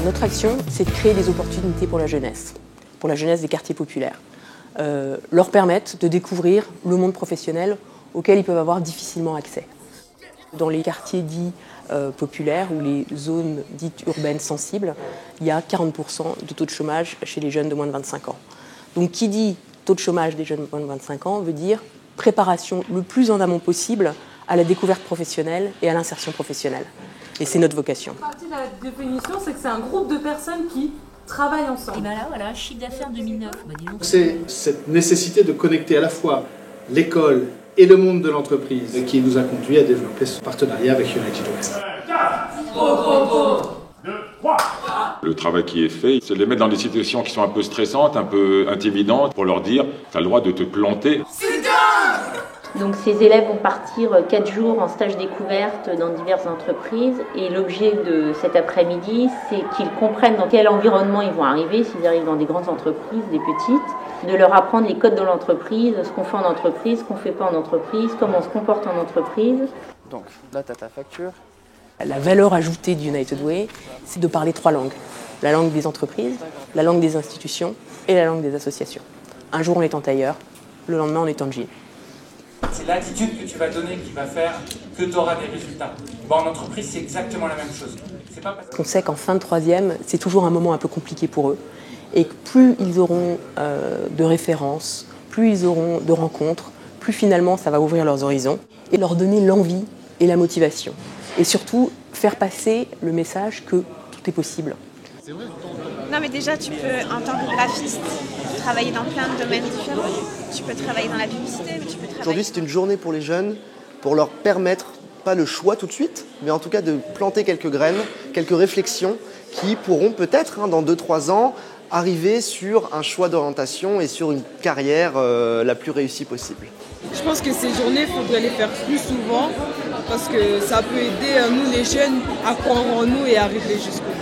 Notre action, c'est de créer des opportunités pour la jeunesse des quartiers populaires. Leur permettre de découvrir le monde professionnel auquel ils peuvent avoir difficilement accès. Dans les quartiers dits populaires ou les zones dites urbaines sensibles, il y a 40% de taux de chômage chez les jeunes de moins de 25 ans. Donc qui dit taux de chômage des jeunes de moins de 25 ans veut dire préparation le plus en amont possible à la découverte professionnelle et à l'insertion professionnelle. Et c'est notre vocation. Une partie de la définition, c'est que c'est un groupe de personnes qui travaillent ensemble. Et bien là, voilà, chiffre d'affaires 2009. C'est cette nécessité de connecter à la fois l'école et le monde de l'entreprise qui nous a conduit à développer ce partenariat avec United West. Le travail qui est fait, c'est de les mettre dans des situations qui sont un peu stressantes, un peu intimidantes, pour leur dire « tu as le droit de te planter ». Donc ces élèves vont partir 4 jours en stage découverte dans diverses entreprises et l'objet de cet après-midi, c'est qu'ils comprennent dans quel environnement ils vont arriver, s'ils arrivent dans des grandes entreprises, des petites, de leur apprendre les codes de l'entreprise, ce qu'on fait en entreprise, ce qu'on ne fait pas en entreprise, comment on se comporte en entreprise. Donc là, tu as ta facture. La valeur ajoutée d'United Way, c'est de parler 3 langues. La langue des entreprises, la langue des institutions et la langue des associations. Un jour on est en tailleur, le lendemain on est en jean. C'est l'attitude que tu vas donner qui va faire que tu auras des résultats. Bon, en entreprise, c'est exactement la même chose. C'est pas parce On sait qu'en fin de 3e, c'est toujours un moment un peu compliqué pour eux. Et que plus ils auront de références, plus ils auront de rencontres, plus finalement ça va ouvrir leurs horizons et leur donner l'envie et la motivation. Et surtout, faire passer le message que tout est possible. Non mais déjà tu peux en tant que graphiste travailler dans plein de domaines différents. Tu peux travailler dans la publicité, mais tu peux travailler... Aujourd'hui c'est une journée pour les jeunes, pour leur permettre, pas le choix tout de suite, mais en tout cas de planter quelques graines, quelques réflexions qui pourront peut-être dans 2-3 ans arriver sur un choix d'orientation et sur une carrière la plus réussie possible. Je pense que ces journées, il faudrait les faire plus souvent parce que ça peut aider nous les jeunes à croire en nous et arriver jusqu'au bout.